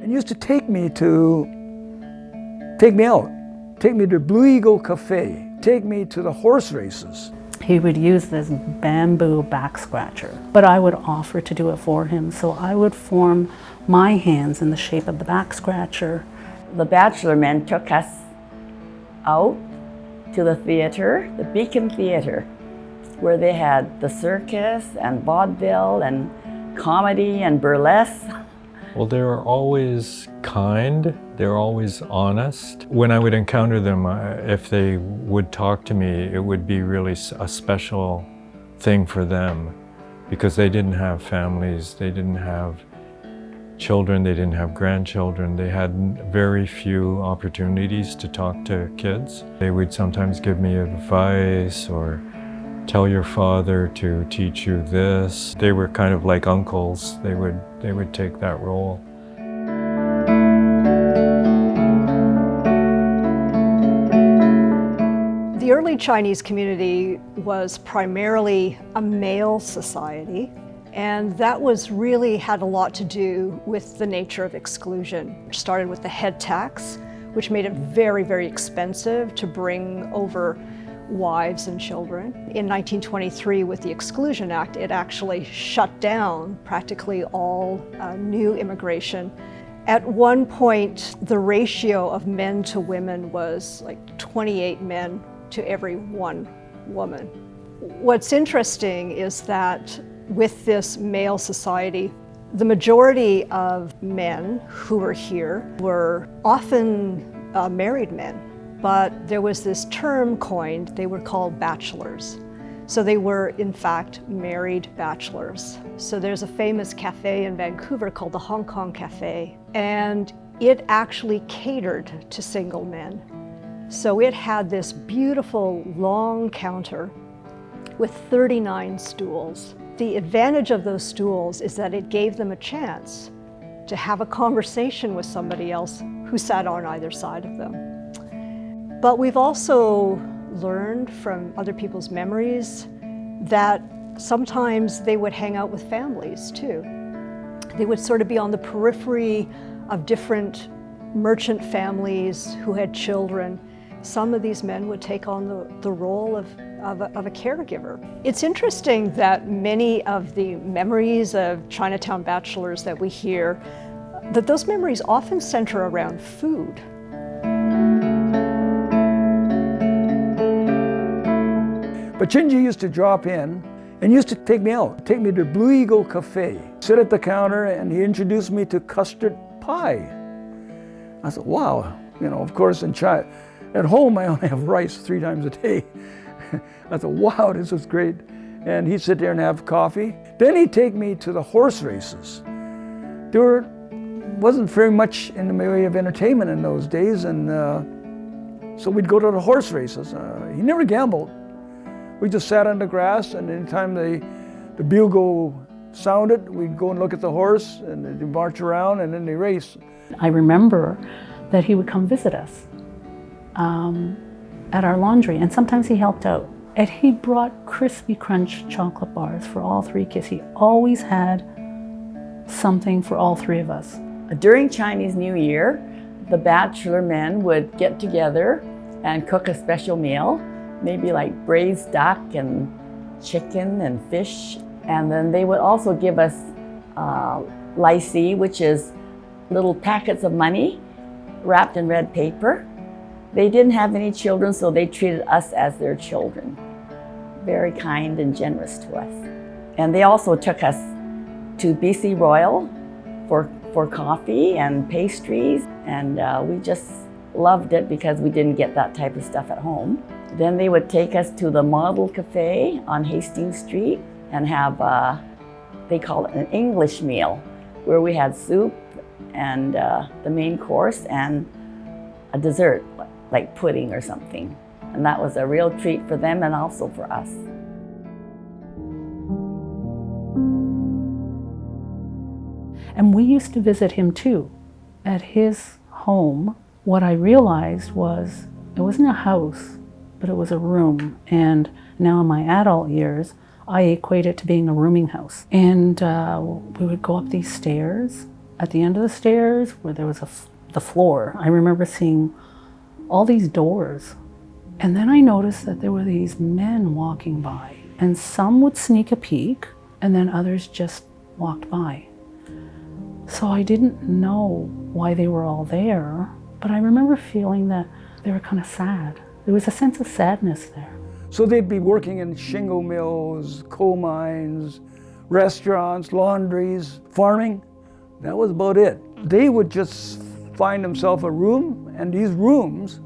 and used to take me out, take me to Blue Eagle Cafe, take me to the horse races. He would use this bamboo back scratcher, but I would offer to do it for him. So I would form my hands in the shape of the back scratcher. The Bachelor men took us out to the theater, the Beacon Theater, where they had the circus and vaudeville and comedy and burlesque. Well, they were always kind, they were always honest. When I would encounter them, if they would talk to me, it would be really a special thing for them because they didn't have families, they didn't have children, they didn't have grandchildren. They had very few opportunities to talk to kids. They would sometimes give me advice or tell your father to teach you this. They were kind of like uncles. They would take that role. The early Chinese community was primarily a male society, and that really had a lot to do with the nature of exclusion. It started with the head tax, which made it very, very expensive to bring over wives and children. In 1923, with the Exclusion Act, it actually shut down practically all new immigration. At one point, the ratio of men to women was like 28 men to every 1 woman. What's interesting is that with this male society, the majority of men who were here were often married men. But there was this term coined, they were called bachelors. So they were, in fact, married bachelors. So there's a famous cafe in Vancouver called the Hong Kong Cafe, and it actually catered to single men. So it had this beautiful long counter with 39 stools. The advantage of those stools is that it gave them a chance to have a conversation with somebody else who sat on either side of them. But we've also learned from other people's memories that sometimes they would hang out with families too. They would sort of be on the periphery of different merchant families who had children. Some of these men would take on the role of a caregiver. It's interesting that many of the memories of Chinatown bachelors that we hear, that those memories often center around food. But Chinji used to drop in and used to take me out, take me to Blue Eagle Cafe, sit at the counter, and he introduced me to custard pie. I said, wow, of course in China, at home I only have rice 3 times a day. I thought, wow, this is great. And he'd sit there and have coffee. Then he'd take me to the horse races. There wasn't very much in the way of entertainment in those days, and so we'd go to the horse races. He never gambled. We just sat on the grass, and anytime the bugle sounded, we'd go and look at the horse, and they'd march around, and then they race. I remember that he would come visit us at our laundry, and sometimes he helped out. And he brought Crispy Crunch chocolate bars for all 3 kids. He always had something for all 3 of us. During Chinese New Year, the bachelor men would get together and cook a special meal, maybe like braised duck and chicken and fish. And then they would also give us lycee, which is little packets of money wrapped in red paper. They didn't have any children, so they treated us as their children. Very kind and generous to us. And they also took us to BC Royal for coffee and pastries, and we just loved it because we didn't get that type of stuff at home. Then they would take us to the Model Cafe on Hastings Street and have, they call it an English meal, where we had soup and the main course and a dessert, like pudding or something. And that was a real treat for them and also for us. And we used to visit him too. At his home, what I realized was it wasn't a house, but it was a room. And now in my adult years, I equate it to being a rooming house. And we would go up these stairs, at the end of the stairs where there was the floor, I remember seeing all these doors. And then I noticed that there were these men walking by, and some would sneak a peek, and then others just walked by. So I didn't know why they were all there, but I remember feeling that they were kind of sad. There was a sense of sadness there. So they'd be working in shingle mills, coal mines, restaurants, laundries, farming. That was about it. They would just find themselves a room, and these rooms,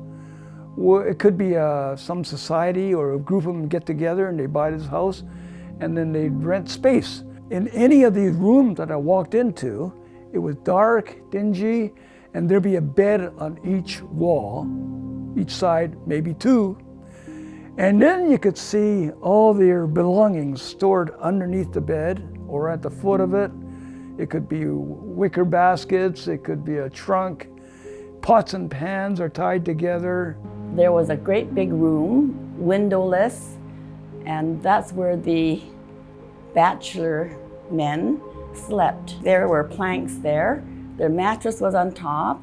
it could be some society or a group of them get together and they buy this house, and then they'd rent space. In any of these rooms that I walked into, it was dark, dingy, and there'd be a bed on each wall, each side, maybe two. And then you could see all their belongings stored underneath the bed or at the foot of it. It could be wicker baskets, it could be a trunk. Pots and pans are tied together. There was a great big room, windowless, and that's where the bachelor men slept. There were planks there, their mattress was on top,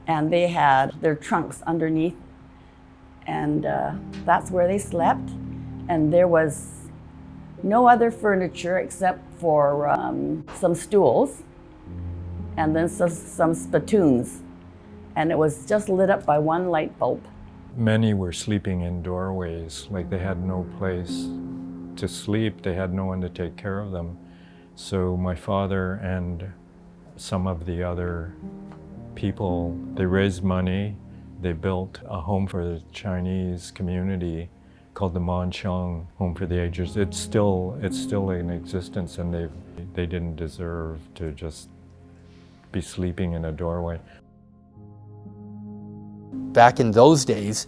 and they had their trunks underneath, and that's where they slept. And there was no other furniture except for some stools and then some spittoons. And it was just lit up by one light bulb. Many were sleeping in doorways, like they had no place to sleep. They had no one to take care of them. So my father and some of the other people, they raised money. They built a home for the Chinese community called the Manchang Home for the Aged. It's still in existence, and they didn't deserve to just be sleeping in a doorway. Back in those days,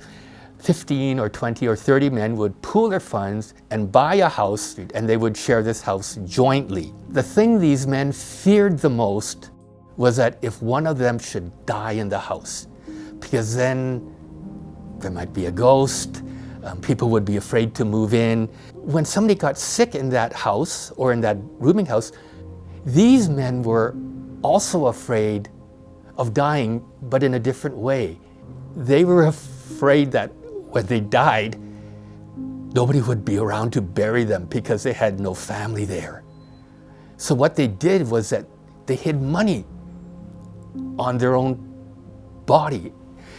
15 or 20 or 30 men would pool their funds and buy a house, and they would share this house jointly. The thing these men feared the most was that if one of them should die in the house, because then there might be a ghost, people would be afraid to move in. When somebody got sick in that house or in that rooming house, these men were also afraid of dying, but in a different way. They were afraid that when they died, nobody would be around to bury them because they had no family there. So what they did was that they hid money on their own body.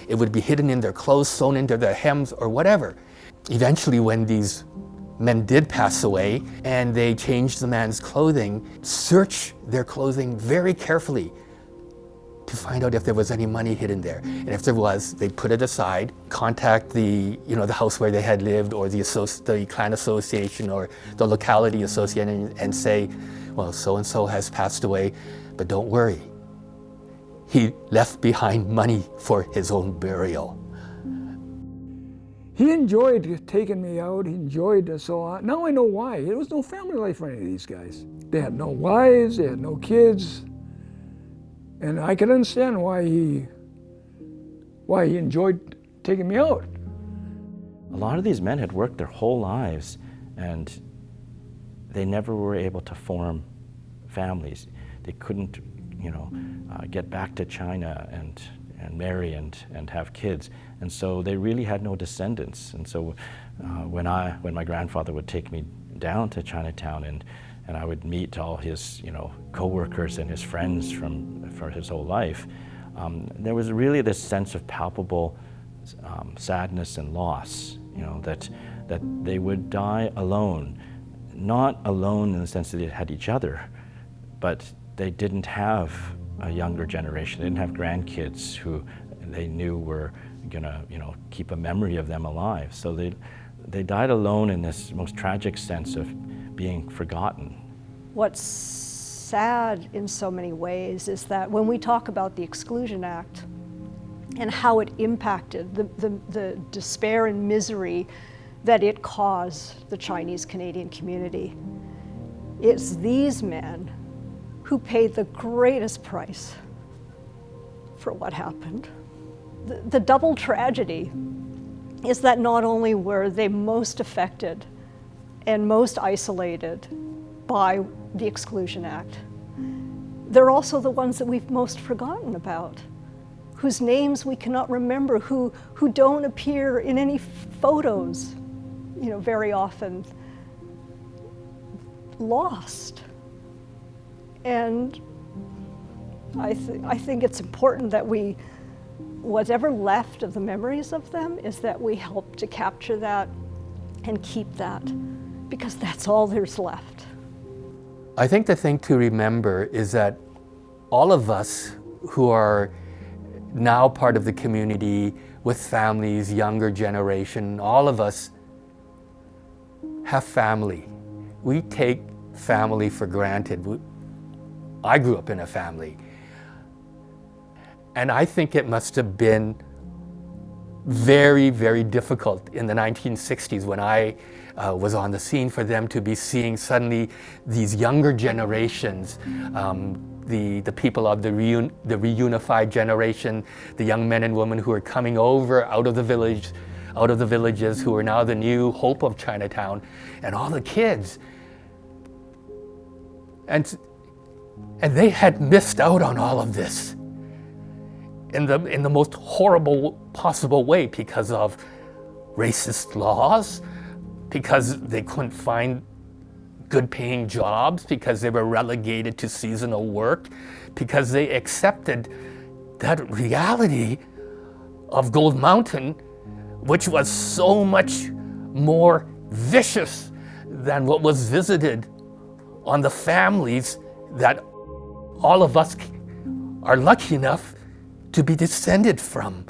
It would be hidden in their clothes, sewn into their hems or whatever. Eventually, when these men did pass away and they changed the man's clothing, search their clothing very carefully to find out if there was any money hidden there. And if there was, they'd put it aside, contact the house where they had lived, or the clan association or the locality association, and say, well, so-and-so has passed away, but don't worry. He left behind money for his own burial. He enjoyed taking me out, he enjoyed so on. Now I know why. There was no family life for any of these guys. They had no wives, they had no kids. And I can understand why he enjoyed taking me out. A lot of these men had worked their whole lives, and they never were able to form families. They couldn't, get back to China and marry and have kids, and so they really had no descendants. And so when my grandfather would take me down to Chinatown and I would meet all his, co-workers and his friends for his whole life, there was really this sense of palpable sadness and loss, that they would die alone. Not alone in the sense that they had each other, but they didn't have a younger generation. They didn't have grandkids who they knew were gonna, keep a memory of them alive. So they died alone in this most tragic sense of being forgotten. What's sad in so many ways is that when we talk about the Exclusion Act and how it impacted the despair and misery that it caused the Chinese Canadian community, it's these men who paid the greatest price for what happened. The double tragedy is that not only were they most affected and most isolated by the Exclusion Act, they're also the ones that we've most forgotten about, whose names we cannot remember, who don't appear in any photos, very often. Lost. And I think it's important that whatever left of the memories of them is that we help to capture that and keep that, because that's all there's left. I think the thing to remember is that all of us who are now part of the community with families, younger generation, all of us have family. We take family for granted. I grew up in a family. And I think it must have been very, very difficult in the 1960s when I was on the scene for them to be seeing suddenly these younger generations, the people of the reunified generation, the young men and women who are coming over out of the villages, who are now the new hope of Chinatown, and all the kids. And they had missed out on all of this in the most horrible possible way because of racist laws, because they couldn't find good paying jobs, because they were relegated to seasonal work, because they accepted that reality of Gold Mountain, which was so much more vicious than what was visited on the families that all of us are lucky enough to be descended from.